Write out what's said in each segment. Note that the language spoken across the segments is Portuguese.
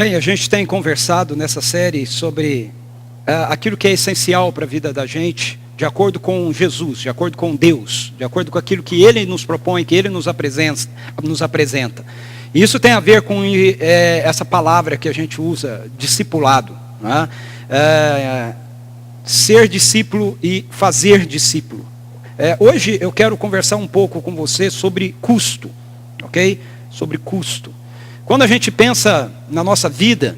Bem, a gente tem conversado nessa série sobre aquilo que é essencial para a vida da gente, de acordo com Jesus, de acordo com Deus, de acordo com aquilo que Ele nos propõe, que Ele nos apresenta. E isso tem a ver com essa palavra que a gente usa, discipulado, né? Ser discípulo e fazer discípulo. Hoje eu quero conversar um pouco com você sobre custo, ok? Sobre custo. Quando a gente pensa na nossa vida,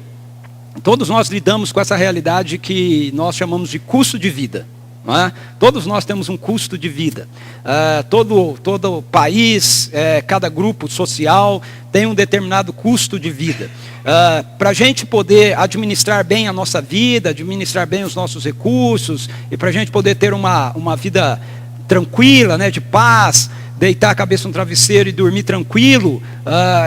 todos nós lidamos com essa realidade que nós chamamos de custo de vida. Não é? Todos nós temos um custo de vida. Todo país, cada grupo social tem um determinado custo de vida. Para a gente poder administrar bem a nossa vida, administrar bem os nossos recursos, e para a gente poder ter uma vida tranquila, né, de paz, deitar a cabeça no travesseiro e dormir tranquilo,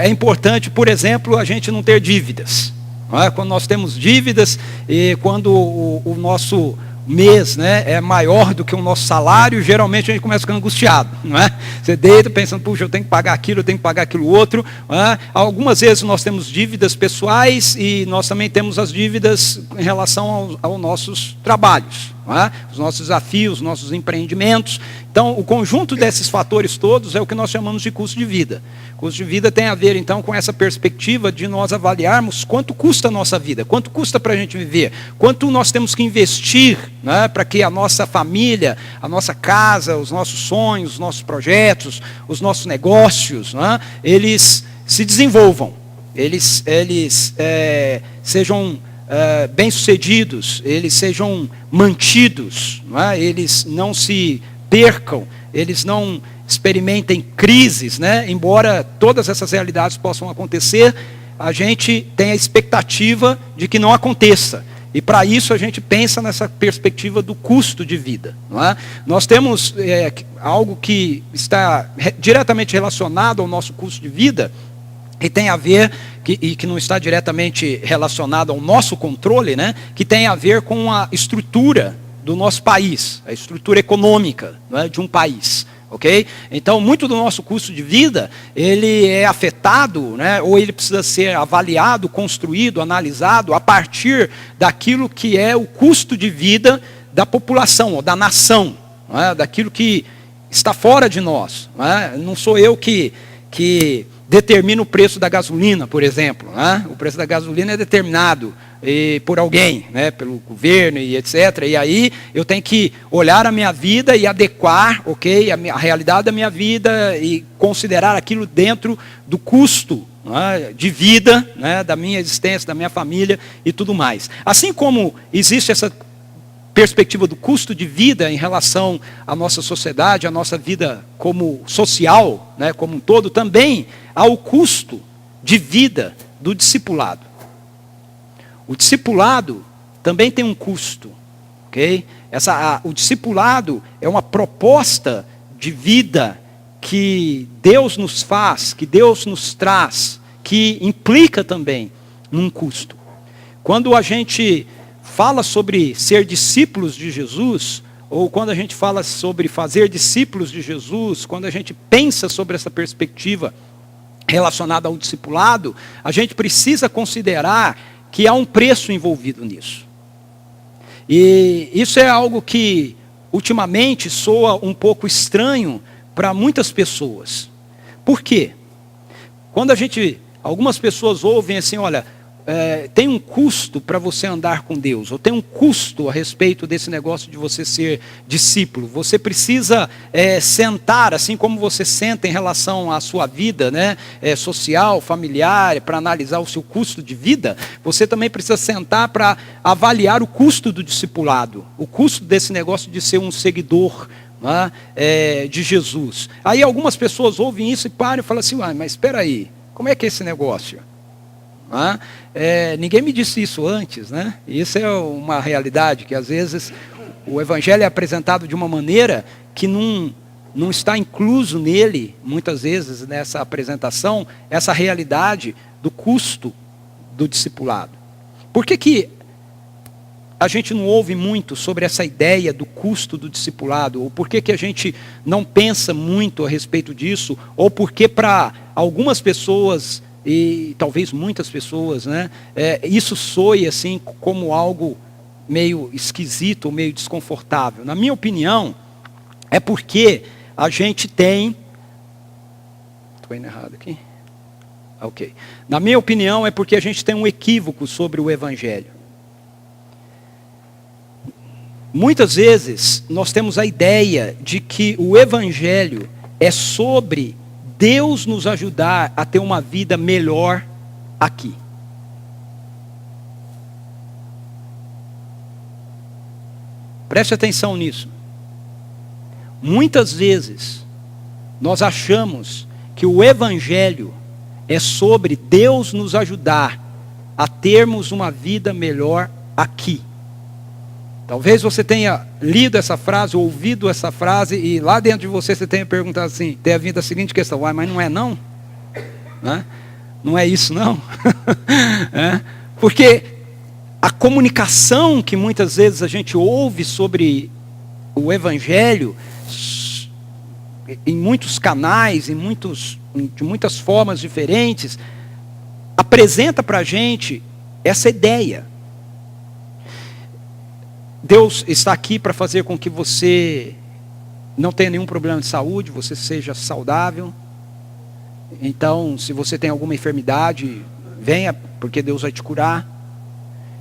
é importante, por exemplo, a gente não ter dívidas. Não é? Quando nós temos dívidas e quando o nosso mês, né, é maior do que o nosso salário, geralmente a gente começa a ficar angustiado, não é? Você deita pensando, puxa, eu tenho que pagar aquilo, eu tenho que pagar aquilo outro. Não é? Algumas vezes nós temos dívidas pessoais e nós também temos as dívidas em relação aos nossos trabalhos, não é? Os nossos desafios, os nossos empreendimentos. Então, o conjunto desses fatores todos é o que nós chamamos de custo de vida. Custo de vida tem a ver, então, com essa perspectiva de nós avaliarmos quanto custa a nossa vida, quanto custa para a gente viver, quanto nós temos que investir, né, para que a nossa família, a nossa casa, os nossos sonhos, os nossos projetos, os nossos negócios, né, eles se desenvolvam, eles sejam bem-sucedidos, eles sejam mantidos, não é? Eles não se percam, eles não experimentem crises, né? Embora todas essas realidades possam acontecer, a gente tem a expectativa de que não aconteça. E para isso a gente pensa nessa perspectiva do custo de vida. Não é? Nós temos algo que está diretamente relacionado ao nosso custo de vida, e tem a ver, que não está diretamente relacionado ao nosso controle, né? Que tem a ver com a estrutura do nosso país, a estrutura econômica, não é, de um país, ok? Então, muito do nosso custo de vida, ele é afetado, né, ou ele precisa ser avaliado, construído, analisado, a partir daquilo que é o custo de vida da população, ou da nação, não é, daquilo que está fora de nós. Não é? Não sou eu que determino o preço da gasolina, por exemplo. Né? O preço da gasolina é determinado por alguém, né? Pelo governo e etc. E aí eu tenho que olhar a minha vida e adequar, ok, a realidade da minha vida e considerar aquilo dentro do custo, né, de vida, né, da minha existência, da minha família e tudo mais. Assim como existe essa perspectiva do custo de vida em relação à nossa sociedade, à nossa vida como social, né, como um todo, também há o custo de vida do discipulado. O discipulado também tem um custo, ok? O discipulado é uma proposta de vida que Deus nos faz, que Deus nos traz, que implica também num custo. Quando a gente fala sobre ser discípulos de Jesus, ou quando a gente fala sobre fazer discípulos de Jesus, quando a gente pensa sobre essa perspectiva relacionada ao discipulado, a gente precisa considerar que há um preço envolvido nisso. E isso é algo que ultimamente soa um pouco estranho para muitas pessoas. Por quê? Quando algumas pessoas ouvem assim, olha, tem um custo para você andar com Deus, ou tem um custo a respeito desse negócio de você ser discípulo. Você precisa sentar, assim como você senta em relação à sua vida, né, social, familiar, para analisar o seu custo de vida, você também precisa sentar para avaliar o custo do discipulado, o custo desse negócio de ser um seguidor, né, de Jesus. Aí algumas pessoas ouvem isso e param e falam assim, mas espera aí, como é que é esse negócio? Ninguém me disse isso antes, né? Isso é uma realidade que às vezes o evangelho é apresentado de uma maneira que não está incluso nele, muitas vezes nessa apresentação, essa realidade do custo do discipulado. Por que a gente não ouve muito sobre essa ideia do custo do discipulado? Ou por que a gente não pensa muito a respeito disso? Ou porque para algumas pessoas e talvez muitas pessoas, né, isso soe assim como algo meio esquisito, meio desconfortável. Na minha opinião, é porque a gente tem... Estou indo errado aqui? Ok. Na minha opinião, é porque a gente tem um equívoco sobre o Evangelho. Muitas vezes, nós temos a ideia de que o Evangelho é sobre Deus nos ajudar a ter uma vida melhor aqui. Preste atenção nisso. Muitas vezes, nós achamos que o Evangelho é sobre Deus nos ajudar a termos uma vida melhor aqui. Talvez você tenha lido essa frase, ouvido essa frase, e lá dentro de você tenha perguntado assim, tenha vindo a seguinte questão: uai, mas não é não? Né? Não é isso não? Porque a comunicação que muitas vezes a gente ouve sobre o Evangelho, em muitos canais, de muitas formas diferentes, apresenta para a gente essa ideia. Deus está aqui para fazer com que você não tenha nenhum problema de saúde, você seja saudável. Então, se você tem alguma enfermidade, venha, porque Deus vai te curar.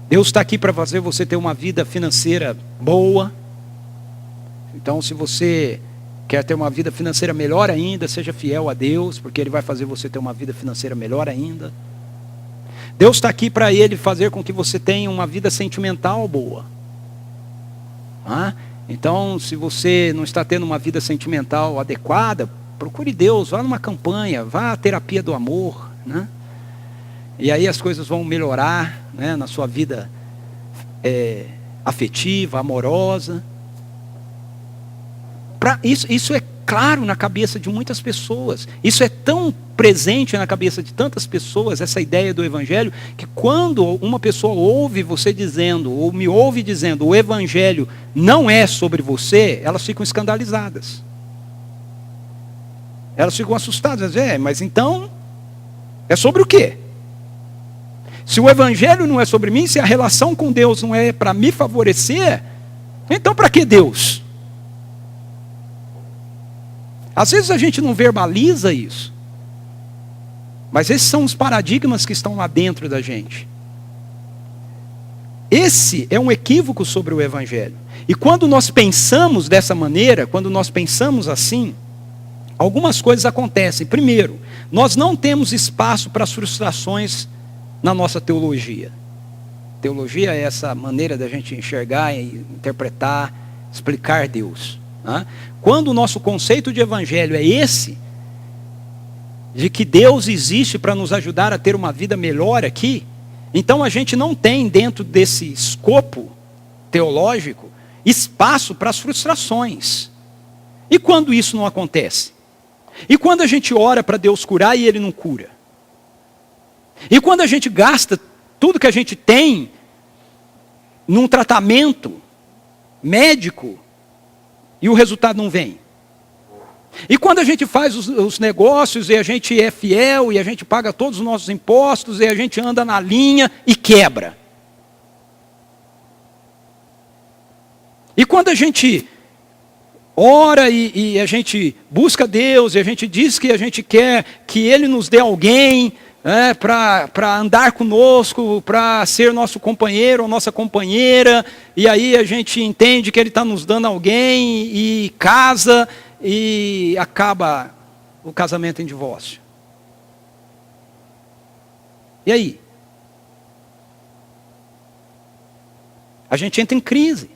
Deus está aqui para fazer você ter uma vida financeira boa. Então, se você quer ter uma vida financeira melhor ainda, seja fiel a Deus, porque Ele vai fazer você ter uma vida financeira melhor ainda. Deus está aqui para Ele fazer com que você tenha uma vida sentimental boa. Então, se você não está tendo uma vida sentimental adequada, procure Deus, vá numa campanha, vá à terapia do amor, né? E aí as coisas vão melhorar, né, na sua vida afetiva, amorosa. Isso é claro na cabeça de muitas pessoas. Isso é tão presente na cabeça de tantas pessoas, essa ideia do Evangelho, que quando uma pessoa ouve você dizendo, ou me ouve dizendo, o Evangelho não é sobre você, elas ficam escandalizadas. Elas ficam assustadas. Mas então, é sobre o quê? Se o Evangelho não é sobre mim, se a relação com Deus não é para me favorecer, então para que Deus? Às vezes a gente não verbaliza isso, mas esses são os paradigmas que estão lá dentro da gente. Esse é um equívoco sobre o Evangelho. E quando nós pensamos dessa maneira, quando nós pensamos assim, algumas coisas acontecem. Primeiro, nós não temos espaço para as frustrações na nossa teologia. Teologia é essa maneira da gente enxergar, interpretar, explicar Deus. Quando o nosso conceito de Evangelho é esse, de que Deus existe para nos ajudar a ter uma vida melhor aqui, então a gente não tem dentro desse escopo teológico espaço para as frustrações. E quando isso não acontece? E quando a gente ora para Deus curar e Ele não cura? E quando a gente gasta tudo que a gente tem num tratamento médico e o resultado não vem? E quando a gente faz os negócios e a gente é fiel e a gente paga todos os nossos impostos e a gente anda na linha e quebra? E quando a gente ora e a gente busca Deus e a gente diz que a gente quer que Ele nos dê alguém para andar conosco, para ser nosso companheiro ou nossa companheira, e aí a gente entende que Ele está nos dando alguém e casa e acaba o casamento em divórcio. E aí? A gente entra em crise.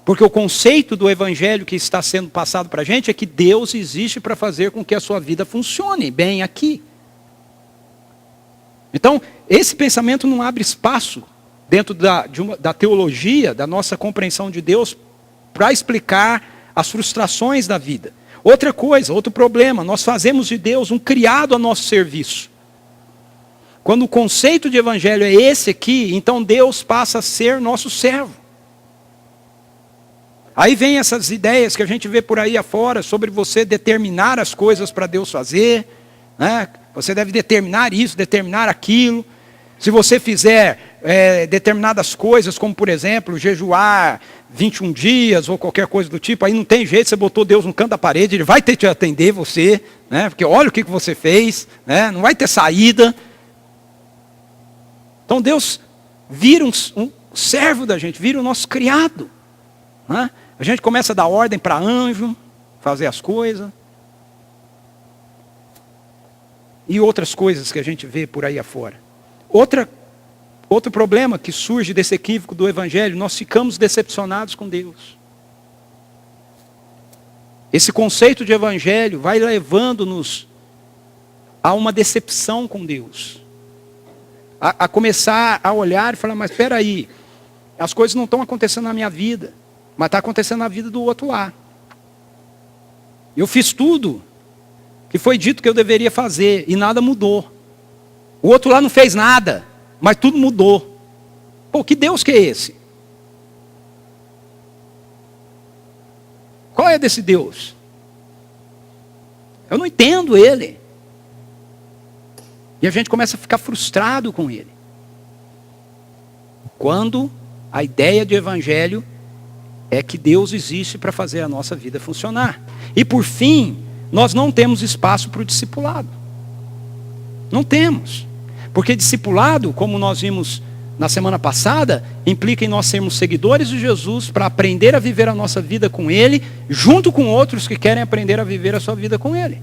Porque o conceito do Evangelho que está sendo passado para a gente é que Deus existe para fazer com que a sua vida funcione bem aqui. Então, esse pensamento não abre espaço dentro da teologia, da nossa compreensão de Deus, para explicar as frustrações da vida. Outra coisa, outro problema, nós fazemos de Deus um criado a nosso serviço. Quando o conceito de Evangelho é esse aqui, então Deus passa a ser nosso servo. Aí vem essas ideias que a gente vê por aí afora, sobre você determinar as coisas para Deus fazer, né? Você deve determinar isso, determinar aquilo. Se você fizer determinadas coisas, como por exemplo, jejuar 21 dias ou qualquer coisa do tipo, aí não tem jeito, você botou Deus no canto da parede, Ele vai ter que atender você, né? Porque olha o que você fez, né? Não vai ter saída. Então Deus vira um servo da gente, vira o nosso criado, né? A gente começa a dar ordem para anjo, fazer as coisas. E outras coisas que a gente vê por aí afora. Outro problema que surge desse equívoco do Evangelho, nós ficamos decepcionados com Deus. Esse conceito de Evangelho vai levando-nos a uma decepção com Deus. A começar a olhar e falar, mas espera aí, as coisas não estão acontecendo na minha vida, mas está acontecendo na vida do outro lá. Eu fiz tudo que foi dito que eu deveria fazer e nada mudou. O outro lá não fez nada, mas tudo mudou. Pô, que Deus que é esse? Qual é desse Deus? Eu não entendo ele. E a gente começa a ficar frustrado com ele. Quando a ideia de evangelho é que Deus existe para fazer a nossa vida funcionar. E por fim, nós não temos espaço para o discipulado. Não temos. Porque discipulado, como nós vimos na semana passada, implica em nós sermos seguidores de Jesus para aprender a viver a nossa vida com Ele, junto com outros que querem aprender a viver a sua vida com Ele.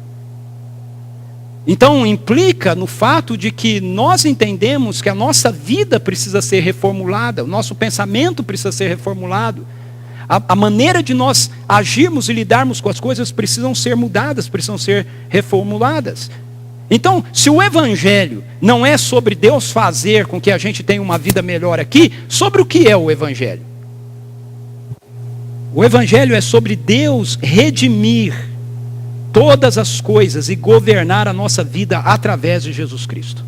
Então implica no fato de que nós entendemos que a nossa vida precisa ser reformulada, o nosso pensamento precisa ser reformulado. A maneira de nós agirmos e lidarmos com as coisas precisam ser mudadas, precisam ser reformuladas. Então, se o Evangelho não é sobre Deus fazer com que a gente tenha uma vida melhor aqui, sobre o que é o Evangelho? O Evangelho é sobre Deus redimir todas as coisas e governar a nossa vida através de Jesus Cristo.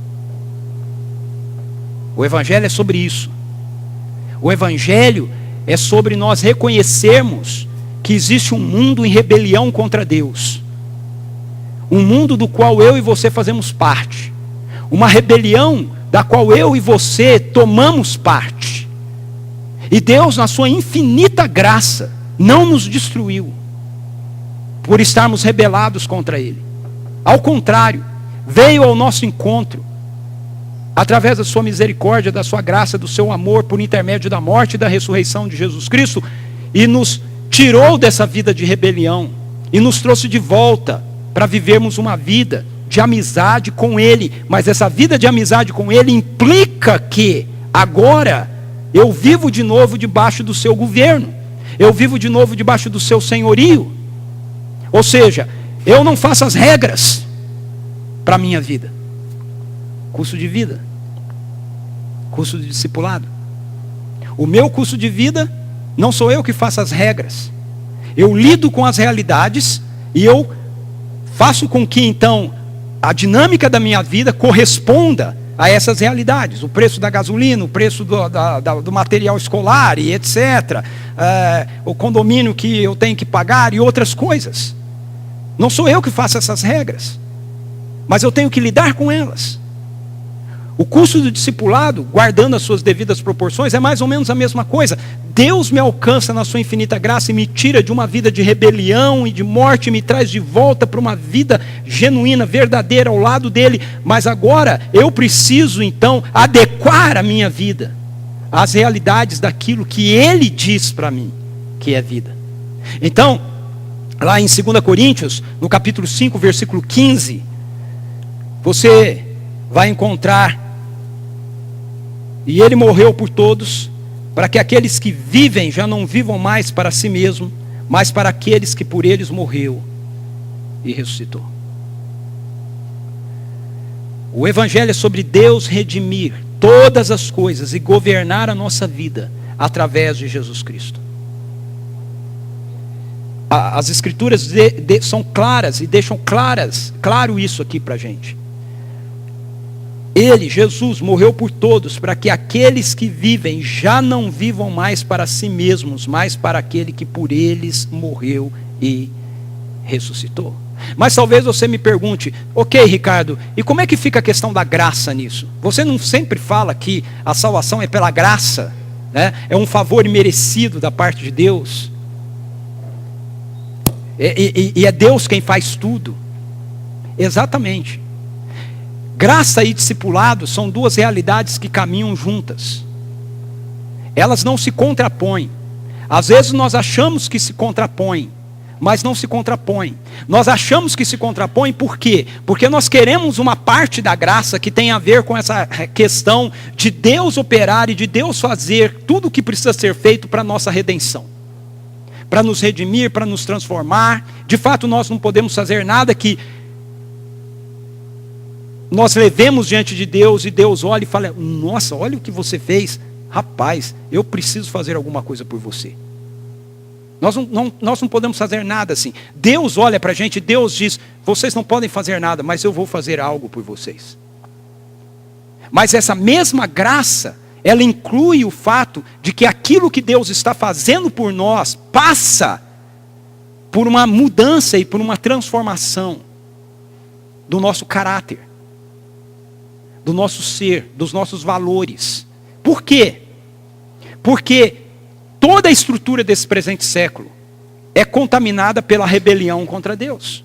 O Evangelho é sobre isso. O Evangelho é sobre nós reconhecermos que existe um mundo em rebelião contra Deus. Um mundo do qual eu e você fazemos parte. Uma rebelião da qual eu e você tomamos parte. E Deus, na sua infinita graça, não nos destruiu por estarmos rebelados contra Ele. Ao contrário, veio ao nosso encontro, através da sua misericórdia, da sua graça, do seu amor, por intermédio da morte e da ressurreição de Jesus Cristo, e nos tirou dessa vida de rebelião, e nos trouxe de volta, para vivermos uma vida de amizade com Ele. Mas essa vida de amizade com Ele implica que agora eu vivo de novo debaixo do seu governo. Eu vivo de novo debaixo do seu senhorio. Ou seja, eu não faço as regras para a minha vida. Curso de vida. Curso de discipulado. O meu curso de vida não sou eu que faço as regras. Eu lido com as realidades e eu faço com que então a dinâmica da minha vida corresponda a essas realidades. O preço da gasolina, o preço do material escolar e etc. O condomínio que eu tenho que pagar e outras coisas. Não sou eu que faço essas regras, mas eu tenho que lidar com elas. O curso do discipulado, guardando as suas devidas proporções, é mais ou menos a mesma coisa. Deus me alcança na sua infinita graça e me tira de uma vida de rebelião e de morte, e me traz de volta para uma vida genuína, verdadeira, ao lado dele. Mas agora eu preciso então adequar a minha vida às realidades daquilo que ele diz para mim que é vida. Então, lá em 2 Coríntios, no capítulo 5, versículo 15, você vai encontrar: e ele morreu por todos, para que aqueles que vivem já não vivam mais para si mesmo, mas para aqueles que por eles morreu e ressuscitou. O Evangelho é sobre Deus redimir todas as coisas e governar a nossa vida através de Jesus Cristo. As Escrituras são claras e deixam claro isso aqui para a gente. Ele, Jesus, morreu por todos, para que aqueles que vivem já não vivam mais para si mesmos, mas para aquele que por eles morreu e ressuscitou. Mas talvez você me pergunte, ok, Ricardo, e como é que fica a questão da graça nisso? Você não sempre fala que a salvação é pela graça, né? É um favor imerecido da parte de Deus? E é Deus quem faz tudo. Exatamente. Graça e discipulado são duas realidades que caminham juntas. Elas não se contrapõem. Às vezes nós achamos que se contrapõem, mas não se contrapõem. Nós achamos que se contrapõem por quê? Porque nós queremos uma parte da graça que tem a ver com essa questão de Deus operar e de Deus fazer tudo o que precisa ser feito para a nossa redenção. Para nos redimir, para nos transformar. De fato, nós não podemos fazer nada que nós levemos diante de Deus e Deus olha e fala, nossa, olha o que você fez. Rapaz, eu preciso fazer alguma coisa por você. Nós não podemos fazer nada assim. Deus olha para a gente, Deus diz, vocês não podem fazer nada, mas eu vou fazer algo por vocês. Mas essa mesma graça, ela inclui o fato de que aquilo que Deus está fazendo por nós, passa por uma mudança e por uma transformação do nosso caráter, do nosso ser, dos nossos valores. Por quê? Porque toda a estrutura desse presente século é contaminada pela rebelião contra Deus.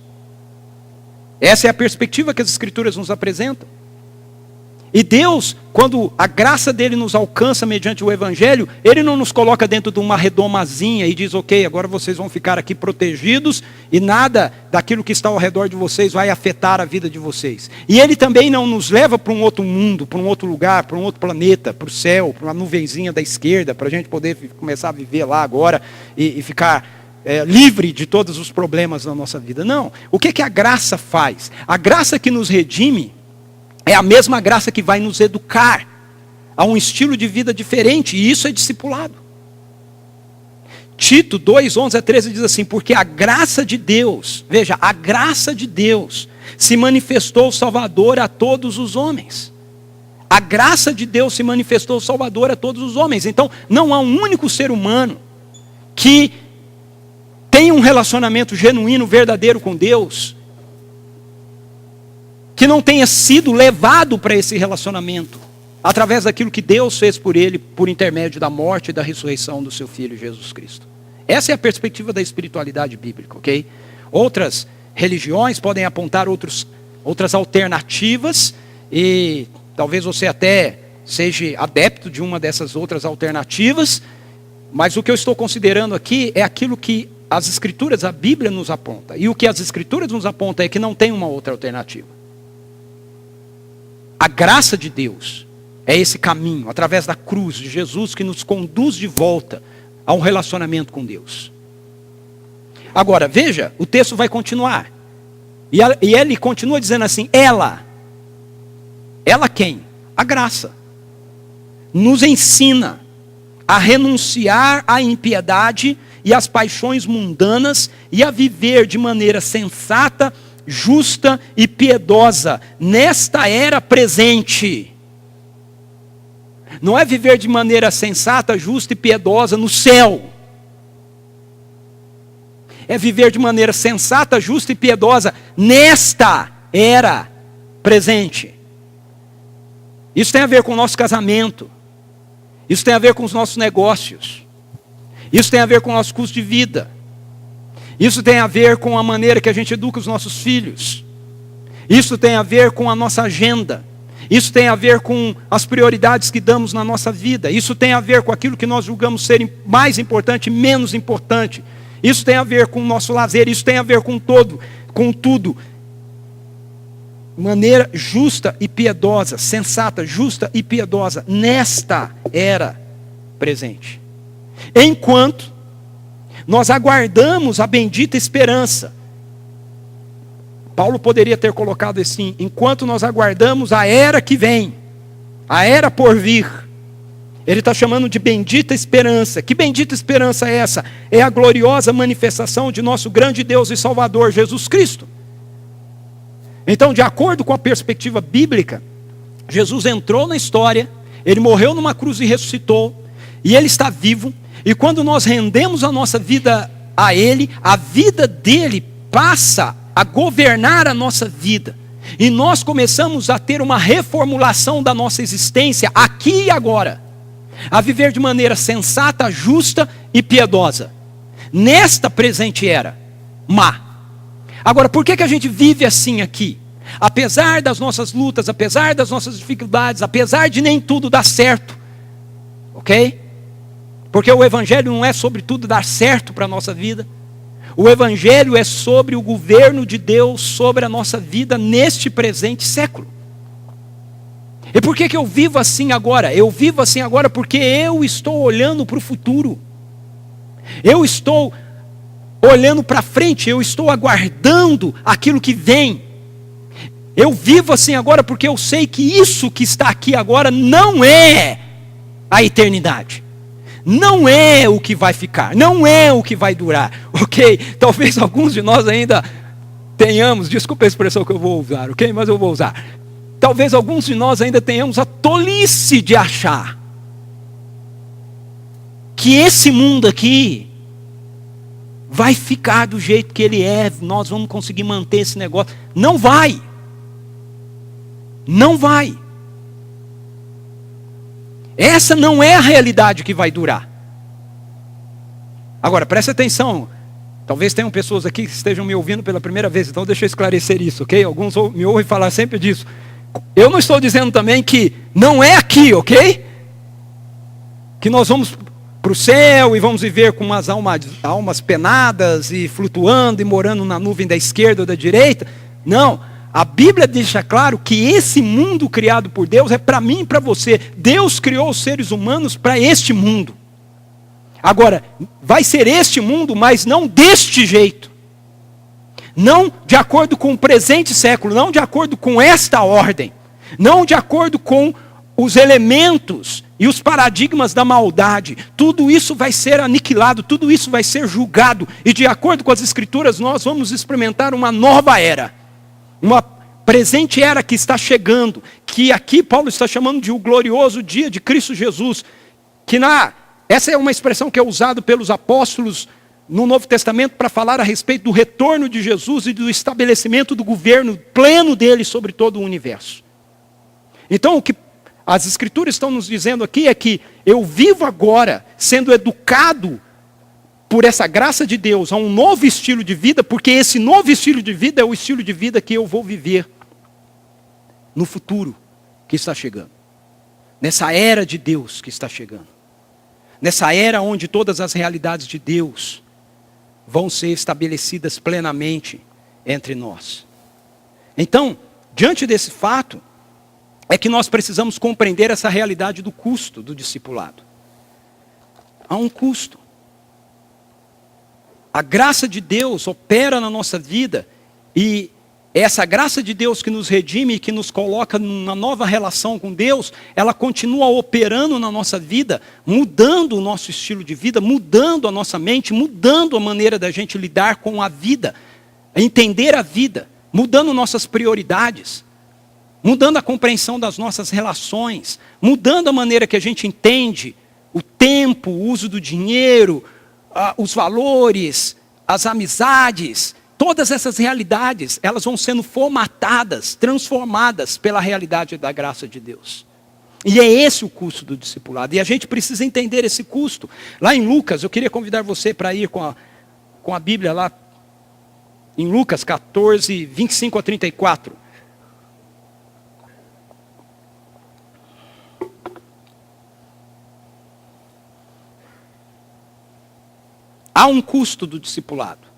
Essa é a perspectiva que as Escrituras nos apresentam. E Deus, quando a graça dele nos alcança mediante o Evangelho, Ele não nos coloca dentro de uma redomazinha e diz, ok, agora vocês vão ficar aqui protegidos e nada daquilo que está ao redor de vocês vai afetar a vida de vocês. E Ele também não nos leva para um outro mundo, para um outro lugar, para um outro planeta, para o céu, para uma nuvenzinha da esquerda, para a gente poder começar a viver lá agora e ficar livre de todos os problemas da nossa vida. Não. O que a graça faz? A graça que nos redime é a mesma graça que vai nos educar a um estilo de vida diferente, e isso é discipulado. Tito 2, 11 a 13 diz assim, porque a graça de Deus, veja, a graça de Deus se manifestou salvadora a todos os homens. A graça de Deus se manifestou salvadora a todos os homens. Então, não há um único ser humano que tenha um relacionamento genuíno, verdadeiro com Deus, que não tenha sido levado para esse relacionamento, através daquilo que Deus fez por ele, por intermédio da morte e da ressurreição do seu Filho Jesus Cristo. Essa é a perspectiva da espiritualidade bíblica, ok? Outras religiões podem apontar outras alternativas, e talvez você até seja adepto de uma dessas outras alternativas, mas o que eu estou considerando aqui é aquilo que as Escrituras, a Bíblia nos aponta. E o que as Escrituras nos apontam é que não tem uma outra alternativa. A graça de Deus é esse caminho, através da cruz de Jesus, que nos conduz de volta a um relacionamento com Deus. Agora, veja, o texto vai continuar. E ele continua dizendo assim, ela quem? A graça. Nos ensina a renunciar à impiedade e às paixões mundanas e a viver de maneira sensata, justa e piedosa nesta era presente. Não é viver de maneira sensata, justa e piedosa no céu. É viver de maneira sensata, justa e piedosa nesta era presente. Isso tem a ver com o nosso casamento. Isso tem a ver com os nossos negócios. Isso tem a ver com o nosso custo de vida. Isso tem a ver com a maneira que a gente educa os nossos filhos. Isso tem a ver com a nossa agenda. Isso tem a ver com as prioridades que damos na nossa vida. Isso tem a ver com aquilo que nós julgamos ser mais importante e menos importante. Isso tem a ver com o nosso lazer. Isso tem a ver com tudo. Maneira justa e piedosa, sensata, justa e piedosa, nesta era presente. Enquanto nós aguardamos a bendita esperança. Paulo poderia ter colocado assim, enquanto nós aguardamos a era que vem, a era por vir. Ele está chamando de bendita esperança. Que bendita esperança é essa? É a gloriosa manifestação de nosso grande Deus e Salvador, Jesus Cristo. Então, de acordo com a perspectiva bíblica, Jesus entrou na história, Ele morreu numa cruz e ressuscitou, e Ele está vivo. E quando nós rendemos a nossa vida a Ele, a vida dele passa a governar a nossa vida. E nós começamos a ter uma reformulação da nossa existência aqui e agora. A viver de maneira sensata, justa e piedosa. Nesta presente era má. Agora, por que a gente vive assim aqui? Apesar das nossas lutas, apesar das nossas dificuldades, apesar de nem tudo dar certo. Ok? Porque o Evangelho não é sobre tudo dar certo para a nossa vida. O Evangelho é sobre o governo de Deus sobre a nossa vida neste presente século. E por que eu vivo assim agora? Eu vivo assim agora porque eu estou olhando para o futuro. Eu estou olhando para frente, eu estou aguardando aquilo que vem. Eu vivo assim agora porque eu sei que isso que está aqui agora não é a eternidade. Não é o que vai ficar, não é o que vai durar, ok? Talvez alguns de nós ainda tenhamos, desculpa a expressão que eu vou usar, ok? Mas eu vou usar. Talvez alguns de nós ainda tenhamos a tolice de achar que esse mundo aqui vai ficar do jeito que ele é, nós vamos conseguir manter esse negócio. Não vai. Não vai. Essa não é a realidade que vai durar. Agora, presta atenção. Talvez tenham pessoas aqui que estejam me ouvindo pela primeira vez, então deixa eu esclarecer isso, ok? Alguns me ouvem falar sempre disso. Eu não estou dizendo também que não é aqui, ok? Que nós vamos para o céu e vamos viver com umas almas penadas e flutuando e morando na nuvem da esquerda ou da direita. Não. A Bíblia deixa claro que esse mundo criado por Deus é para mim e para você. Deus criou os seres humanos para este mundo. Agora, vai ser este mundo, mas não deste jeito. Não de acordo com o presente século, não de acordo com esta ordem. Não de acordo com os elementos e os paradigmas da maldade. Tudo isso vai ser aniquilado, tudo isso vai ser julgado. E de acordo com as Escrituras, nós vamos experimentar uma nova era. Uma presente era que está chegando, que aqui Paulo está chamando de o glorioso dia de Cristo Jesus, essa é uma expressão que é usada pelos apóstolos no Novo Testamento para falar a respeito do retorno de Jesus e do estabelecimento do governo pleno dele sobre todo o universo. Então o que as Escrituras estão nos dizendo aqui é que eu vivo agora sendo educado por essa graça de Deus, a um novo estilo de vida, porque esse novo estilo de vida é o estilo de vida que eu vou viver no futuro que está chegando. Nessa era de Deus que está chegando. Nessa era onde todas as realidades de Deus vão ser estabelecidas plenamente entre nós. Então, diante desse fato, é que nós precisamos compreender essa realidade do custo do discipulado. Há um custo. A graça de Deus opera na nossa vida e essa graça de Deus que nos redime e que nos coloca numa nova relação com Deus, ela continua operando na nossa vida, mudando o nosso estilo de vida, mudando a nossa mente, mudando a maneira da gente lidar com a vida, entender a vida, mudando nossas prioridades, mudando a compreensão das nossas relações, mudando a maneira que a gente entende o tempo, o uso do dinheiro, os valores, as amizades, todas essas realidades, elas vão sendo formatadas, transformadas pela realidade da graça de Deus. E é esse o custo do discipulado. E a gente precisa entender esse custo. Lá em Lucas, eu queria convidar você para ir com a Bíblia lá, em Lucas 14, 25 a 34. Há um custo do discipulado.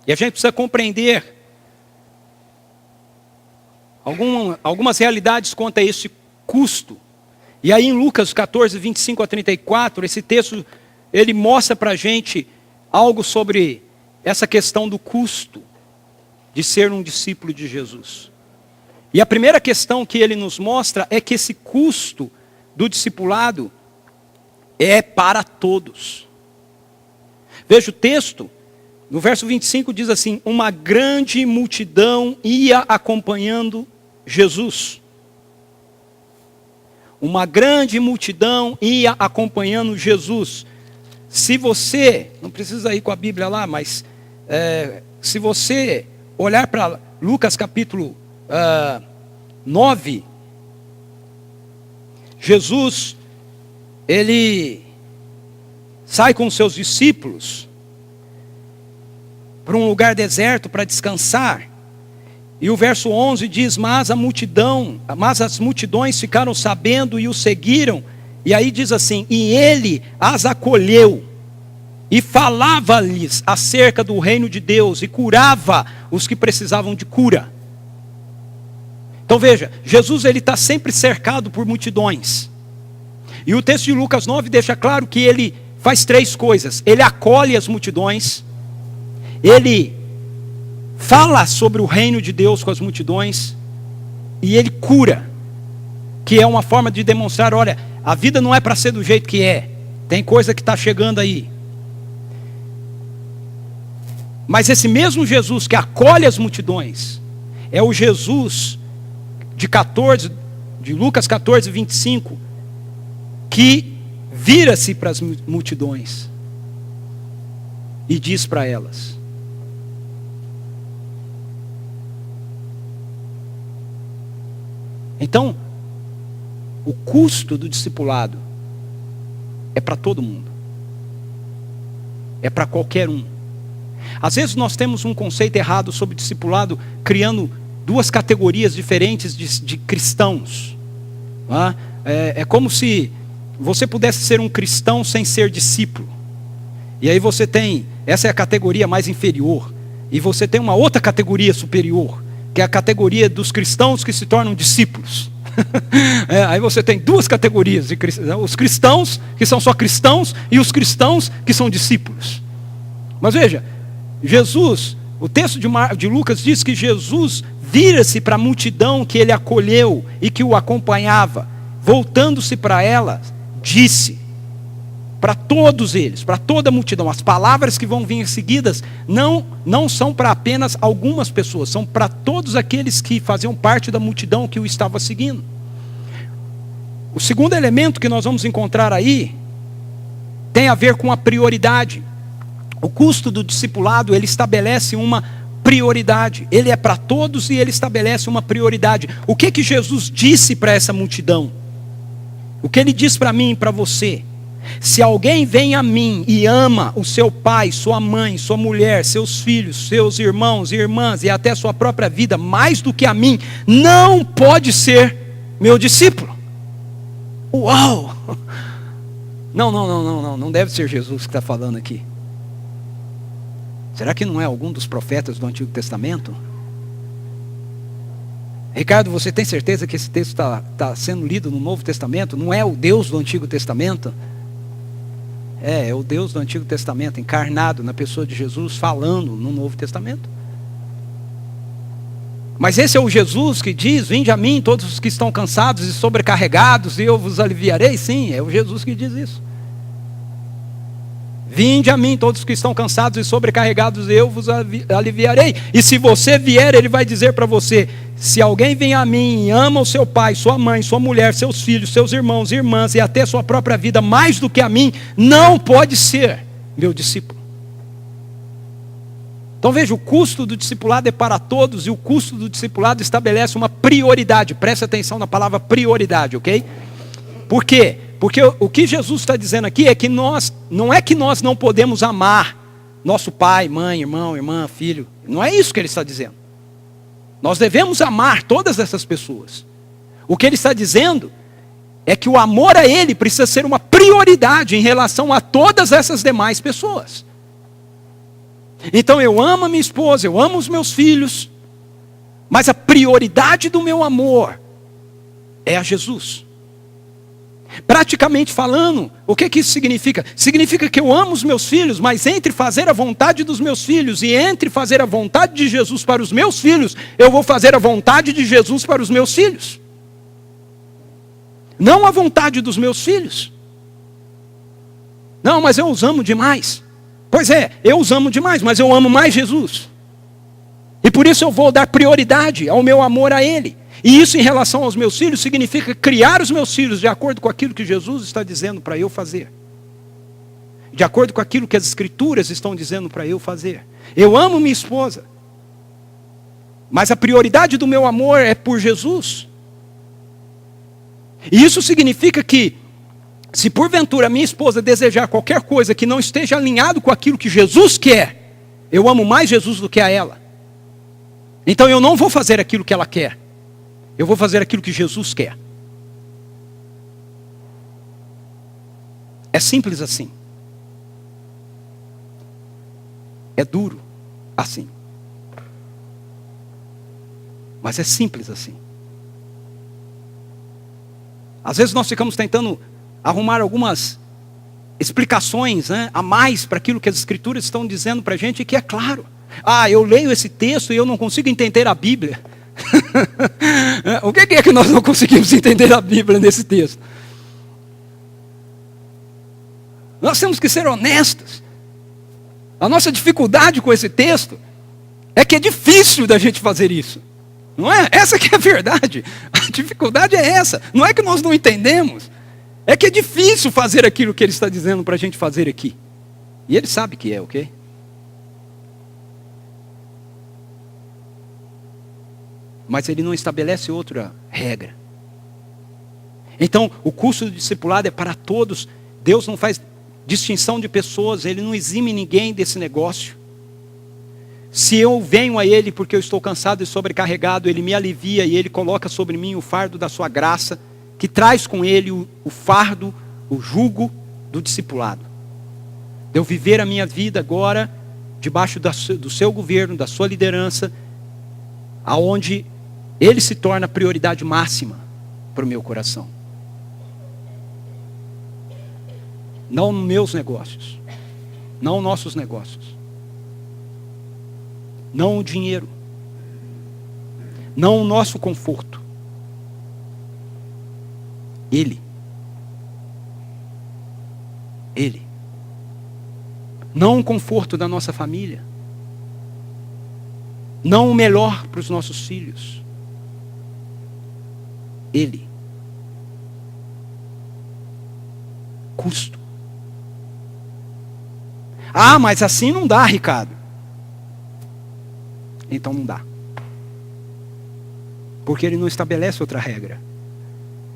E a gente precisa compreender algumas realidades quanto a esse custo. E aí em Lucas 14, 25 a 34, esse texto, ele mostra para a gente algo sobre essa questão do custo de ser um discípulo de Jesus. E a primeira questão que ele nos mostra é que esse custo do discipulado é para todos. Veja o texto, no verso 25 diz assim: uma grande multidão ia acompanhando Jesus. Uma grande multidão ia acompanhando Jesus. Se você, não precisa ir com a Bíblia lá, mas se você olhar para Lucas capítulo 9, Jesus, ele sai com os seus discípulos para um lugar deserto para descansar. E o verso 11 diz: mas as multidões ficaram sabendo e o seguiram. E aí diz assim: e ele as acolheu e falava-lhes acerca do reino de Deus e curava os que precisavam de cura. Então veja, Jesus ele está sempre cercado por multidões. E o texto de Lucas 9 deixa claro que ele faz 3 coisas. Ele acolhe as multidões, ele fala sobre o reino de Deus com as multidões, e ele cura, que é uma forma de demonstrar: olha, a vida não é para ser do jeito que é, tem coisa que está chegando aí. Mas esse mesmo Jesus que acolhe as multidões é o Jesus de Lucas 14, 25, que vira-se para as multidões e diz para elas: então, o custo do discipulado é para todo mundo, é para qualquer um. Às vezes nós temos um conceito errado sobre discipulado, criando 2 categorias diferentes de cristãos. Não é? É como se você pudesse ser um cristão sem ser discípulo. E aí você tem, essa é a categoria mais inferior. E você tem uma outra categoria superior, que é a categoria dos cristãos que se tornam discípulos. Aí você tem 2 categorias de cristãos: os cristãos que são só cristãos e os cristãos que são discípulos. Mas veja, Jesus, o texto de Lucas diz que Jesus vira-se para a multidão que ele acolheu e que o acompanhava, voltando-se para ela, disse para todos eles, para toda a multidão: as palavras que vão vir seguidas não são para apenas algumas pessoas, são para todos aqueles que faziam parte da multidão que o estava seguindo. O segundo elemento que nós vamos encontrar aí tem a ver com a prioridade. O custo do discipulado, ele estabelece uma prioridade. Ele é para todos e ele estabelece uma prioridade. O que Jesus disse para essa multidão? O que ele diz para mim e para você? Se alguém vem a mim e ama o seu pai, sua mãe, sua mulher, seus filhos, seus irmãos e irmãs e até sua própria vida mais do que a mim, não pode ser meu discípulo. Uau! Não deve ser Jesus que está falando aqui. Será que não é algum dos profetas do Antigo Testamento? Ricardo, você tem certeza que esse texto está sendo lido no Novo Testamento? Não é o Deus do Antigo Testamento? É o Deus do Antigo Testamento, encarnado na pessoa de Jesus, falando no Novo Testamento. Mas esse é o Jesus que diz: vinde a mim todos os que estão cansados e sobrecarregados, e eu vos aliviarei? Sim, é o Jesus que diz isso. Vinde a mim todos os que estão cansados e sobrecarregados, eu vos aliviarei. E se você vier, ele vai dizer para você: se alguém vem a mim e ama o seu pai, sua mãe, sua mulher, seus filhos, seus irmãos e irmãs e até sua própria vida mais do que a mim, não pode ser meu discípulo. Então veja, o custo do discipulado é para todos, e o custo do discipulado estabelece uma prioridade. Preste atenção na palavra prioridade, ok? Por quê? Porque o que Jesus está dizendo aqui é que não é que nós não podemos amar nosso pai, mãe, irmão, irmã, filho. Não é isso que ele está dizendo. Nós devemos amar todas essas pessoas. O que ele está dizendo é que o amor a ele precisa ser uma prioridade em relação a todas essas demais pessoas. Então eu amo a minha esposa, eu amo os meus filhos, mas a prioridade do meu amor é a Jesus. Praticamente falando, o que isso significa? Significa que eu amo os meus filhos, mas entre fazer a vontade dos meus filhos e entre fazer a vontade de Jesus para os meus filhos, eu vou fazer a vontade de Jesus para os meus filhos. Não a vontade dos meus filhos. Não, mas eu os amo demais. Pois é, eu os amo demais, mas eu amo mais Jesus. E por isso eu vou dar prioridade ao meu amor a Ele. E isso em relação aos meus filhos significa criar os meus filhos de acordo com aquilo que Jesus está dizendo para eu fazer. De acordo com aquilo que as Escrituras estão dizendo para eu fazer. Eu amo minha esposa. Mas a prioridade do meu amor é por Jesus. E isso significa que, se porventura minha esposa desejar qualquer coisa que não esteja alinhado com aquilo que Jesus quer, eu amo mais Jesus do que a ela. Então eu não vou fazer aquilo que ela quer. Eu vou fazer aquilo que Jesus quer. É simples assim. É duro assim. Mas é simples assim. Às vezes nós ficamos tentando arrumar algumas explicações, né, a mais para aquilo que as Escrituras estão dizendo para a gente, e que é claro. Eu leio esse texto e eu não consigo entender a Bíblia. O que é que nós não conseguimos entender a Bíblia nesse texto? Nós temos que ser honestos. A nossa dificuldade com esse texto é que é difícil da gente fazer isso. Não é? Essa que é a verdade. A dificuldade é essa. Não é que nós não entendemos. É que é difícil fazer aquilo que ele está dizendo para a gente fazer aqui. E ele sabe que é, ok? Mas ele não estabelece outra regra. Então, o curso do discipulado é para todos. Deus não faz distinção de pessoas. Ele não exime ninguém desse negócio. Se eu venho a Ele porque eu estou cansado e sobrecarregado, Ele me alivia e Ele coloca sobre mim o fardo da sua graça, que traz com Ele o fardo, o jugo do discipulado. De eu viver a minha vida agora, debaixo do seu governo, da sua liderança, aonde Ele se torna a prioridade máxima para o meu coração. Não meus negócios, não nossos negócios. Não o dinheiro, não o nosso conforto. Ele. Não o conforto da nossa família, não o melhor para os nossos filhos. Ele. Custo. Mas assim não dá, Ricardo. Então não dá. Porque ele não estabelece outra regra.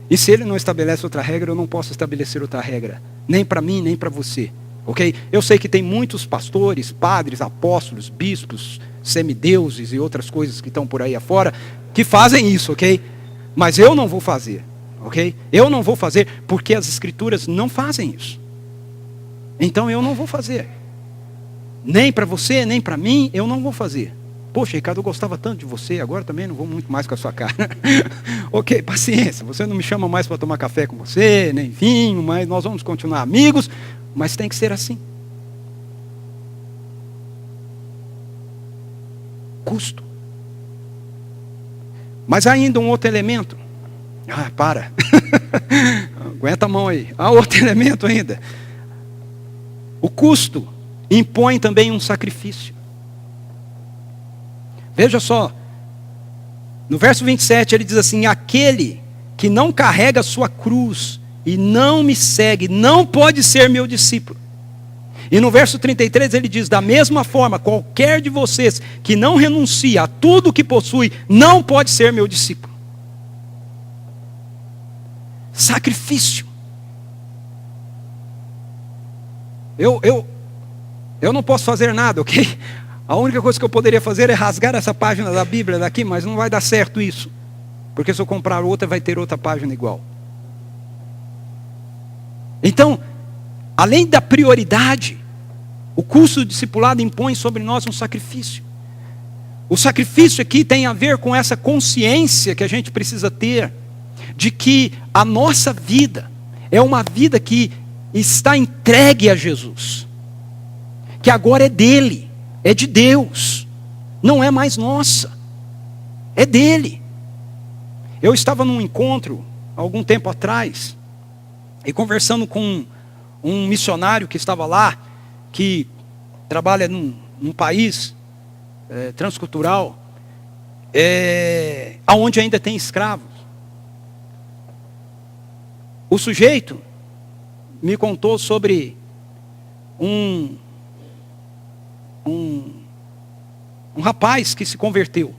E se ele não estabelece outra regra, eu não posso estabelecer outra regra. Nem para mim, nem para você. Ok? Eu sei que tem muitos pastores, padres, apóstolos, bispos, semideuses e outras coisas que estão por aí afora, que fazem isso, ok? Mas eu não vou fazer. Ok? Eu não vou fazer porque as Escrituras não fazem isso. Então eu não vou fazer. Nem para você, nem para mim, eu não vou fazer. Poxa, Ricardo, eu gostava tanto de você, agora também não vou muito mais com a sua cara. Ok, paciência, você não me chama mais para tomar café com você, nem vinho, mas nós vamos continuar amigos, mas tem que ser assim. Custo. Mas há ainda um outro elemento. Para. Aguenta a mão aí. Há outro elemento ainda. O custo impõe também um sacrifício. Veja só, no verso 27 ele diz assim: aquele que não carrega a sua cruz e não me segue, não pode ser meu discípulo. E no verso 33 ele diz: da mesma forma, qualquer de vocês que não renuncia a tudo que possui, não pode ser meu discípulo. Sacrifício. Eu não posso fazer nada, ok? A única coisa que eu poderia fazer é rasgar essa página da Bíblia daqui, mas não vai dar certo isso. Porque se eu comprar outra, vai ter outra página igual. Então, além da prioridade, o curso do discipulado impõe sobre nós um sacrifício. O sacrifício aqui tem a ver com essa consciência que a gente precisa ter, de que a nossa vida é uma vida que está entregue a Jesus. Que agora é dele. É de Deus, não é mais nossa, é dele. Eu estava num encontro, algum tempo atrás, e conversando com um missionário que estava lá, que trabalha num país transcultural, onde ainda tem escravos. O sujeito me contou sobre um rapaz que se converteu.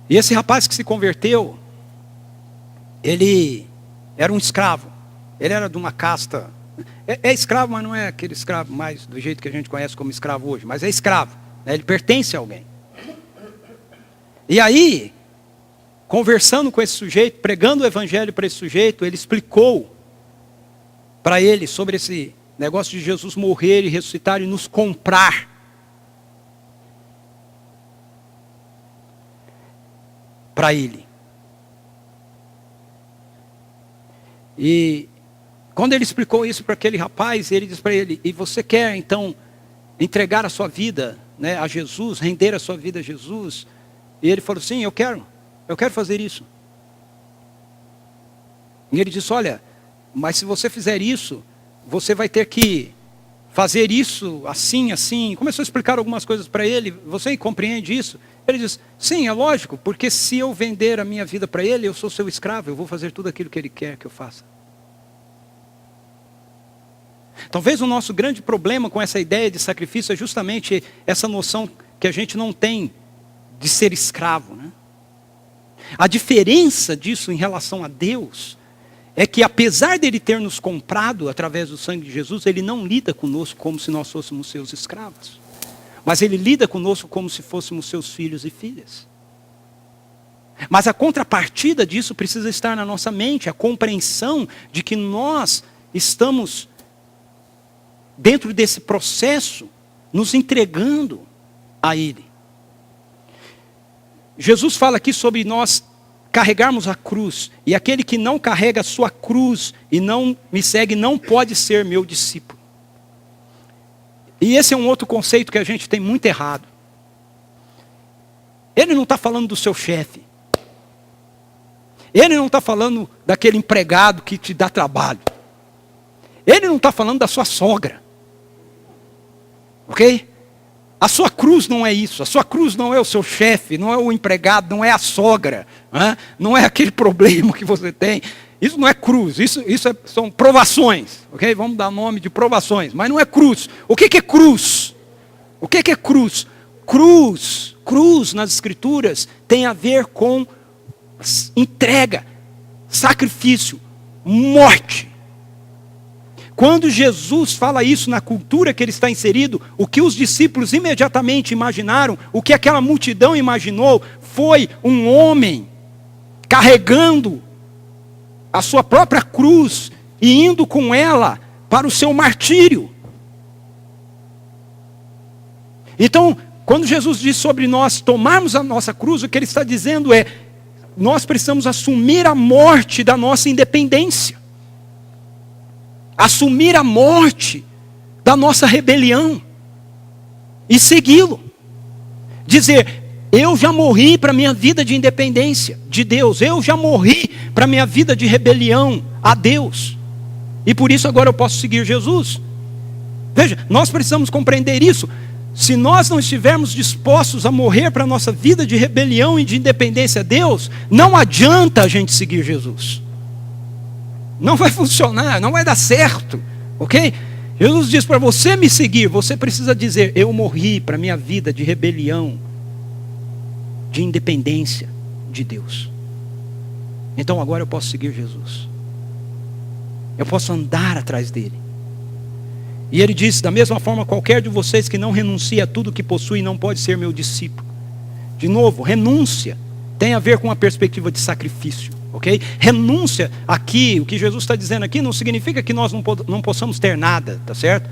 E esse rapaz que se converteu, ele era um escravo. Ele era de uma casta. É escravo, mas não é aquele escravo mais do jeito que a gente conhece como escravo hoje. Mas é escravo, né? Ele pertence a alguém. E aí, conversando com esse sujeito, pregando o evangelho para esse sujeito, ele explicou para ele sobre esse negócio de Jesus morrer e ressuscitar e nos comprar. Para ele. E quando ele explicou isso para aquele rapaz, ele disse para ele: e você quer então entregar a sua vida, né, a Jesus, render a sua vida a Jesus? E ele falou: sim, eu quero fazer isso. E ele disse: olha, mas se você fizer isso, você vai ter que fazer isso assim, assim. Começou a explicar algumas coisas para ele. Você compreende isso? Ele diz: sim, é lógico, porque se eu vender a minha vida para ele, eu sou seu escravo, eu vou fazer tudo aquilo que ele quer que eu faça. Talvez o nosso grande problema com essa ideia de sacrifício é justamente essa noção que a gente não tem de ser escravo, né? A diferença disso em relação a Deus é que, apesar dele ter nos comprado através do sangue de Jesus, ele não lida conosco como se nós fôssemos seus escravos. Mas ele lida conosco como se fôssemos seus filhos e filhas. Mas a contrapartida disso precisa estar na nossa mente, a compreensão de que nós estamos, dentro desse processo, nos entregando a Ele. Jesus fala aqui sobre nós carregarmos a cruz. E aquele que não carrega a sua cruz e não me segue não pode ser meu discípulo. E esse é um outro conceito que a gente tem muito errado. Ele não está falando do seu chefe. Ele não está falando daquele empregado que te dá trabalho. Ele não está falando da sua sogra. Ok? A sua cruz não é isso. A sua cruz não é o seu chefe, não é o empregado, não é a sogra. Não é aquele problema que você tem. Isso não é cruz, são provações, ok? Vamos dar nome de provações, mas não é cruz. O que é cruz? O que é cruz? Cruz nas escrituras tem a ver com entrega, sacrifício, morte. Quando Jesus fala isso na cultura que ele está inserido, o que os discípulos imediatamente imaginaram, o que aquela multidão imaginou, foi um homem carregando a sua própria cruz e indo com ela para o seu martírio. Então, quando Jesus diz sobre nós tomarmos a nossa cruz, o que ele está dizendo é: nós precisamos assumir a morte da nossa independência. Assumir a morte da nossa rebelião. E segui-lo. Dizer: eu já morri para a minha vida de independência de Deus. Eu já morri para a minha vida de rebelião a Deus. E por isso agora eu posso seguir Jesus. Veja, nós precisamos compreender isso. Se nós não estivermos dispostos a morrer para a nossa vida de rebelião e de independência a Deus, não adianta a gente seguir Jesus. Não vai funcionar, não vai dar certo. Ok? Jesus diz: para você me seguir, você precisa dizer: eu morri para a minha vida de rebelião, de independência de Deus. Então agora eu posso seguir Jesus. Eu posso andar atrás dele. E ele disse: da mesma forma, qualquer de vocês que não renuncia a tudo que possui não pode ser meu discípulo. De novo, renúncia tem a ver com a perspectiva de sacrifício. Ok? Renúncia aqui, o que Jesus está dizendo aqui, não significa que nós não possamos ter nada, tá certo?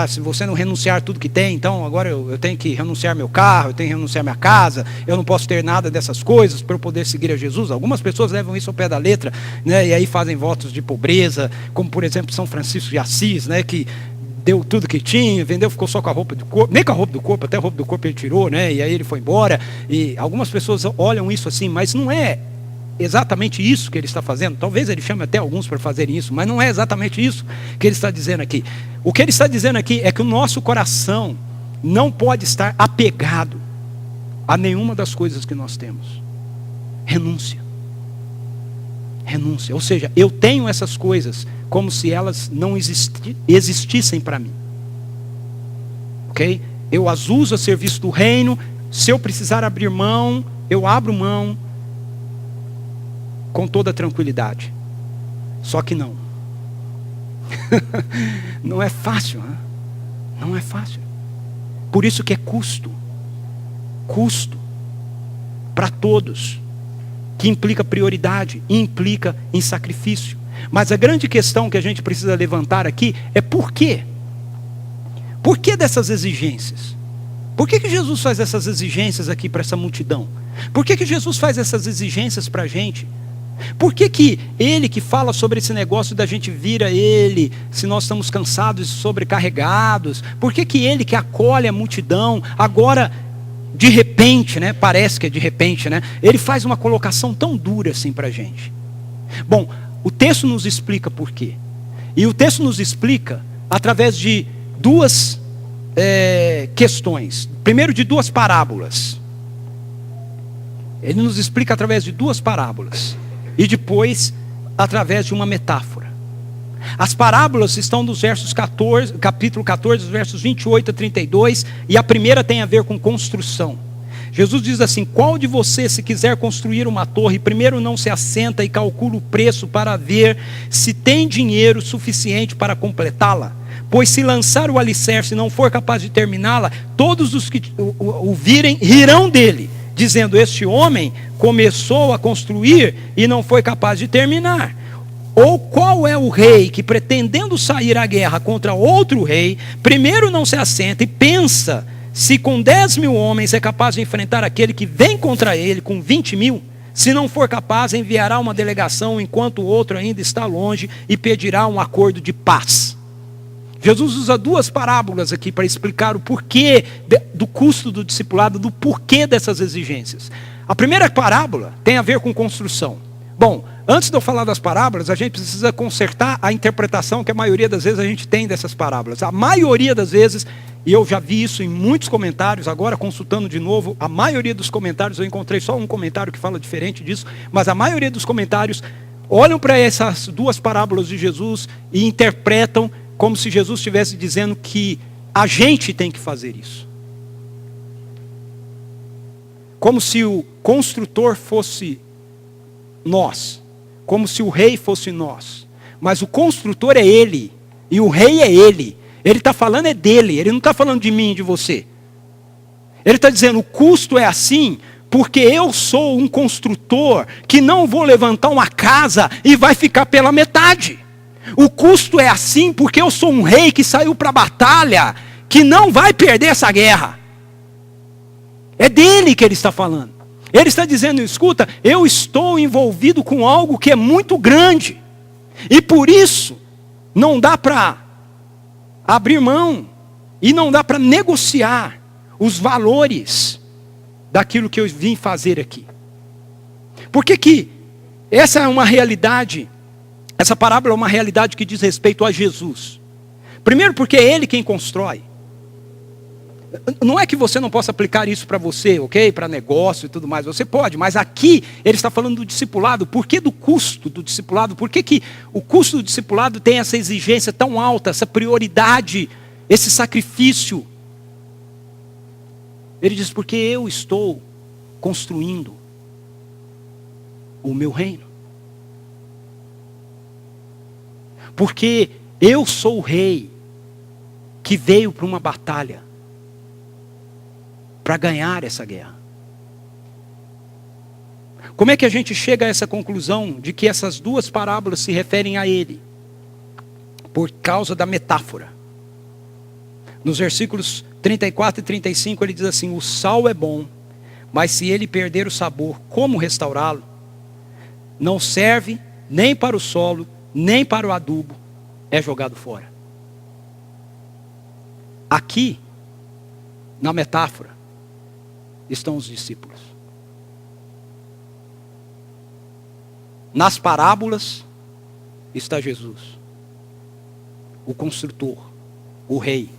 Se você não renunciar tudo que tem, então agora eu tenho que renunciar meu carro, eu tenho que renunciar minha casa, eu não posso ter nada dessas coisas para eu poder seguir a Jesus. Algumas pessoas levam isso ao pé da letra, né, e aí fazem votos de pobreza, como por exemplo São Francisco de Assis, né, que deu tudo que tinha, vendeu, ficou só com a roupa do corpo, nem com a roupa do corpo, até a roupa do corpo ele tirou, né, e aí ele foi embora. E algumas pessoas olham isso assim, mas não é exatamente isso que ele está fazendo. Talvez ele chame até alguns para fazerem isso, mas não é exatamente isso que ele está dizendo aqui. O que ele está dizendo aqui é que o nosso coração não pode estar apegado a nenhuma das coisas que nós temos. Renúncia. Renúncia. Ou seja, eu tenho essas coisas como se elas não existissem para mim. Ok? Eu as uso a serviço do reino. Se eu precisar abrir mão eu abro mão com toda tranquilidade. Só que não. Não é fácil, né? Não é fácil. Por isso que é custo. Custo. Para todos. Que implica prioridade, implica em sacrifício. Mas a grande questão que a gente precisa levantar aqui é por quê? Por que dessas exigências? Por que Jesus faz essas exigências aqui para essa multidão? Por que Jesus faz essas exigências para a gente? Por que ele que fala sobre esse negócio da gente vir a ele, se nós estamos cansados e sobrecarregados? Por que ele que acolhe a multidão, agora, de repente, né? Parece que é de repente, né? Ele faz uma colocação tão dura assim para a gente. Bom, o texto nos explica por quê. E o texto nos explica através de duas questões. Primeiro, de duas parábolas. Ele nos explica através de duas parábolas. E depois, através de uma metáfora. As parábolas estão nos versos 14, capítulo 14, versos 28 a 32. E a primeira tem a ver com construção. Jesus diz assim: qual de vocês, se quiser construir uma torre, primeiro não se assenta e calcula o preço para ver se tem dinheiro suficiente para completá-la? Pois se lançar o alicerce e não for capaz de terminá-la, todos os que o virem rirão dele, dizendo: este homem começou a construir e não foi capaz de terminar. Ou qual é o rei que, pretendendo sair à guerra contra outro rei, primeiro não se assenta e pensa se com 10.000 homens é capaz de enfrentar aquele que vem contra ele com 20.000? Se não for capaz, enviará uma delegação enquanto o outro ainda está longe e pedirá um acordo de paz. Jesus usa duas parábolas aqui para explicar o porquê do custo do discipulado, do porquê dessas exigências. A primeira parábola tem a ver com construção. Bom, antes de eu falar das parábolas, a gente precisa consertar a interpretação que a maioria das vezes a gente tem dessas parábolas. A maioria das vezes, e eu já vi isso em muitos comentários, agora consultando de novo, a maioria dos comentários, eu encontrei só um comentário que fala diferente disso, mas a maioria dos comentários olham para essas duas parábolas de Jesus e interpretam como se Jesus estivesse dizendo que a gente tem que fazer isso. Como se o construtor fosse nós. Como se o rei fosse nós. Mas o construtor é ele. E o rei é ele. Ele está falando é dele. Ele não está falando de mim e de você. Ele está dizendo: o custo é assim porque eu sou um construtor que não vou levantar uma casa e vai ficar pela metade. O custo é assim porque eu sou um rei que saiu para a batalha, que não vai perder essa guerra. É dele que ele está falando. Ele está dizendo: escuta, eu estou envolvido com algo que é muito grande. E por isso, não dá para abrir mão. E não dá para negociar os valores daquilo que eu vim fazer aqui. Por que essa é uma realidade? Essa parábola é uma realidade que diz respeito a Jesus. Primeiro porque é Ele quem constrói. Não é que você não possa aplicar isso para você, ok? Para negócio e tudo mais. Você pode, mas aqui ele está falando do discipulado. Por que do custo do discipulado? Por que o custo do discipulado tem essa exigência tão alta, essa prioridade, esse sacrifício? Ele diz: porque eu estou construindo o meu reino. Porque eu sou o rei que veio para uma batalha para ganhar essa guerra. Como é que a gente chega a essa conclusão de que essas duas parábolas se referem a ele? Por causa da metáfora. Nos versículos 34 e 35 ele diz assim: o sal é bom, mas se ele perder o sabor, como restaurá-lo? Não serve nem para o solo, nem para o adubo, é jogado fora. Aqui, na metáfora, estão os discípulos. Nas parábolas está Jesus, o construtor, o rei.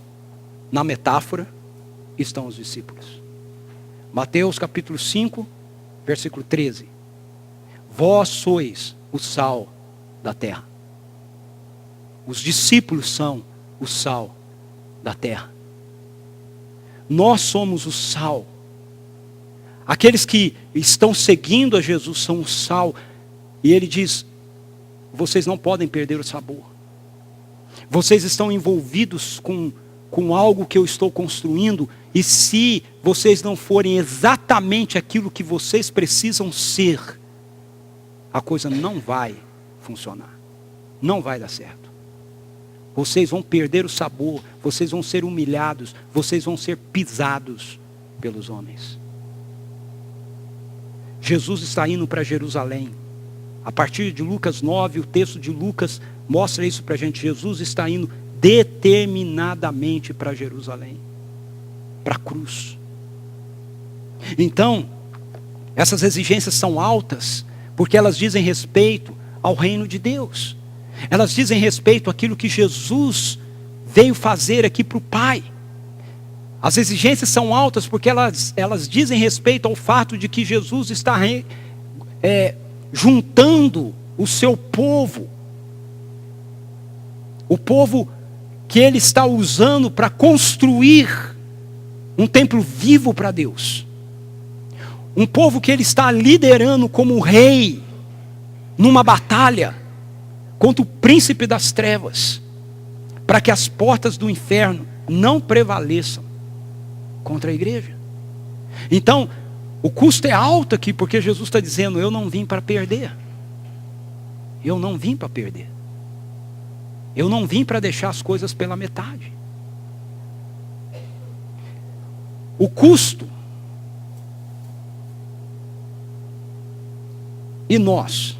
Na metáfora estão os discípulos. Mateus capítulo 5, versículo 13. Vós sois o sal da terra. Os discípulos são o sal da terra. Nós somos o sal. Aqueles que estão seguindo a Jesus são o sal. E ele diz, vocês não podem perder o sabor. Vocês estão envolvidos com algo que eu estou construindo. E se vocês não forem exatamente aquilo que vocês precisam ser, a coisa não vai funcionar. Não vai dar certo. Vocês vão perder o sabor. Vocês vão ser humilhados. Vocês vão ser pisados pelos homens. Jesus está indo para Jerusalém. A partir de Lucas 9, o texto de Lucas mostra isso para a gente. Jesus está indo determinadamente para Jerusalém, para a cruz. Então, essas exigências são altas, porque elas dizem respeito ao reino de Deus. Elas dizem respeito àquilo que Jesus veio fazer aqui para o Pai. As exigências são altas porque elas dizem respeito ao fato de que Jesus está juntando o seu povo. O povo que ele está usando para construir um templo vivo para Deus. Um povo que ele está liderando como rei numa batalha contra o príncipe das trevas, para que as portas do inferno não prevaleçam contra a igreja. Então, o custo é alto aqui, porque Jesus está dizendo, eu não vim para perder. Eu não vim para perder. Eu não vim para deixar as coisas pela metade. O custo. E nós?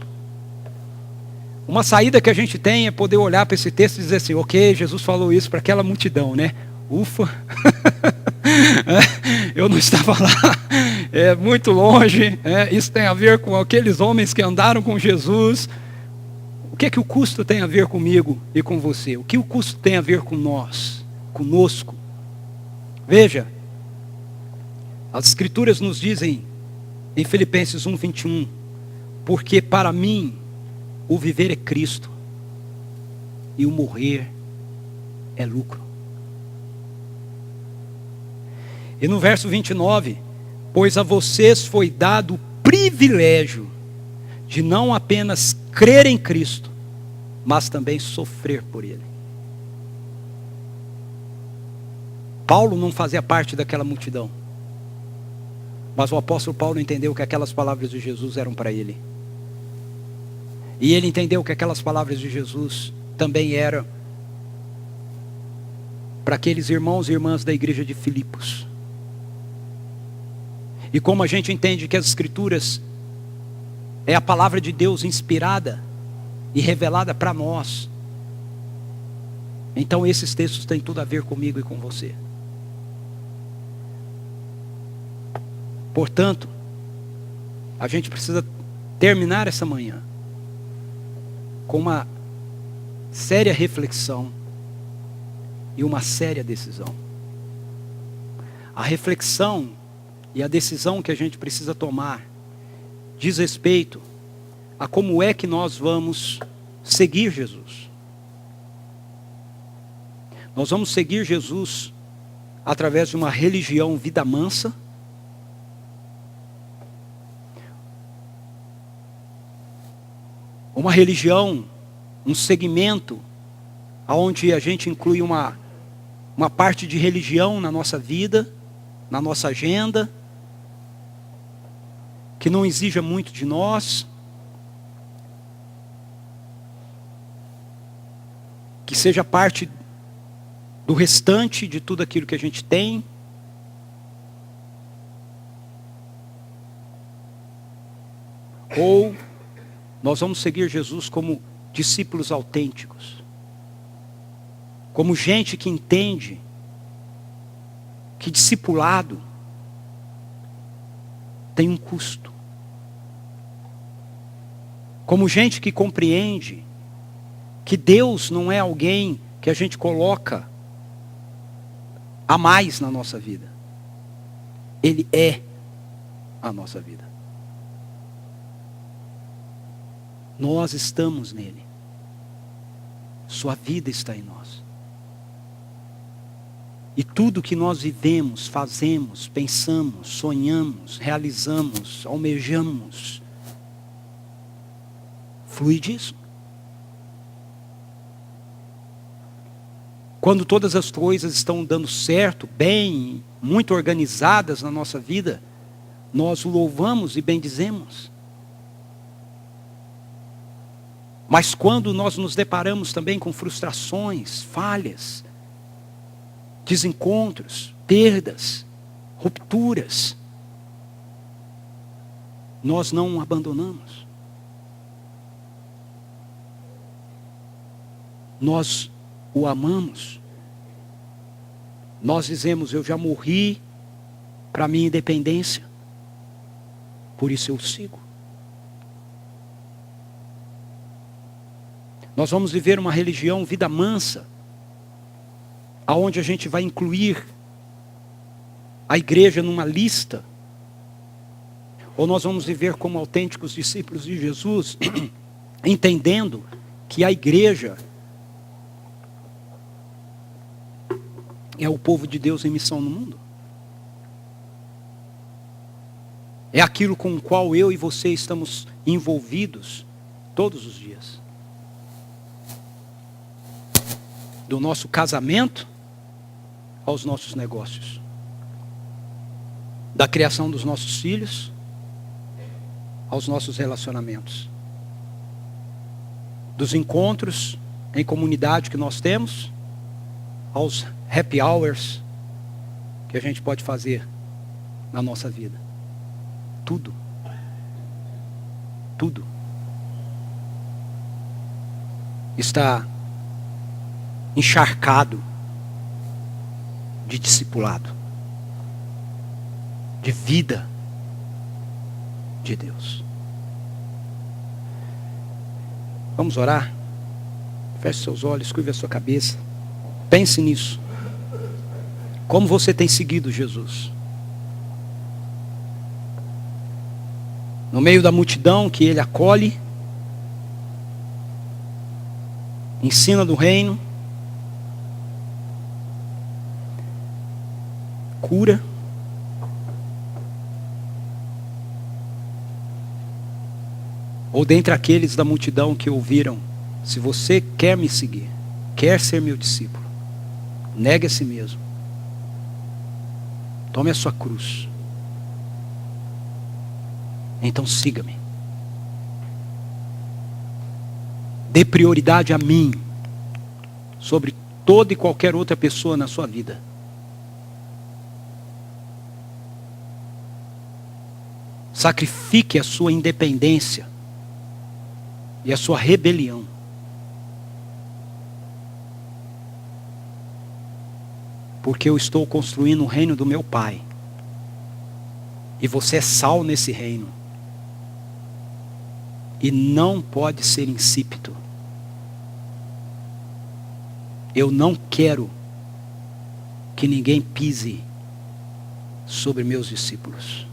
Uma saída que a gente tem é poder olhar para esse texto e dizer assim, ok, Jesus falou isso para aquela multidão, né? Ufa, eu não estava lá, é muito longe, isso tem a ver com aqueles homens que andaram com Jesus. O que é que o custo tem a ver comigo e com você? O que o custo tem a ver com nós, conosco? Veja, as Escrituras nos dizem em Filipenses 1:21, porque para mim o viver é Cristo e o morrer é lucro. E no verso 29, pois a vocês foi dado o privilégio de não apenas crer em Cristo, mas também sofrer por Ele. Paulo não fazia parte daquela multidão, mas o apóstolo Paulo entendeu que aquelas palavras de Jesus eram para ele. E ele entendeu que aquelas palavras de Jesus também eram para aqueles irmãos e irmãs da igreja de Filipos. E como a gente entende que as Escrituras é a palavra de Deus inspirada e revelada para nós, então esses textos têm tudo a ver comigo e com você. Portanto, a gente precisa terminar essa manhã com uma séria reflexão e uma séria decisão. A reflexão e a decisão que a gente precisa tomar diz respeito a como é que nós vamos seguir Jesus. Nós vamos seguir Jesus através de uma religião vida mansa, uma religião, um segmento, onde a gente inclui uma parte de religião na nossa vida, na nossa agenda, que não exija muito de nós, que seja parte do restante de tudo aquilo que a gente tem. Ou nós vamos seguir Jesus como discípulos autênticos, como gente que entende que discipulado tem um custo, como gente que compreende que Deus não é alguém que a gente coloca a mais na nossa vida. Ele é a nossa vida. Nós estamos nele. Sua vida está em nós. E tudo que nós vivemos, fazemos, pensamos, sonhamos, realizamos, almejamos, flui disso. Quando todas as coisas estão dando certo, bem, muito organizadas na nossa vida, nós o louvamos e bendizemos. Mas quando nós nos deparamos também com frustrações, falhas, desencontros, perdas, rupturas, nós não o abandonamos. Nós o amamos. Nós dizemos: eu já morri para a minha independência, por isso eu sigo. Nós vamos viver uma religião vida mansa, aonde a gente vai incluir a igreja numa lista, ou nós vamos viver como autênticos discípulos de Jesus, entendendo que a igreja é o povo de Deus em missão no mundo. É aquilo com o qual eu e você estamos envolvidos todos os dias. Do nosso casamento aos nossos negócios. Da criação dos nossos filhos aos nossos relacionamentos. Dos encontros em comunidade que nós temos aos happy hours que a gente pode fazer na nossa vida. Tudo. Tudo está encharcado de discipulado, de vida de Deus. Vamos orar? Feche seus olhos, curve a sua cabeça. Pense nisso. Como você tem seguido Jesus? No meio da multidão que Ele acolhe, ensina do reino, cura, ou dentre aqueles da multidão que ouviram: se você quer me seguir, quer ser meu discípulo, negue a si mesmo, tome a sua cruz, então siga-me, dê prioridade a mim sobre toda e qualquer outra pessoa na sua vida. Sacrifique a sua independência e a sua rebelião. Porque eu estou construindo o reino do meu Pai. E você é sal nesse reino. E não pode ser insípido. Eu não quero que ninguém pise sobre meus discípulos.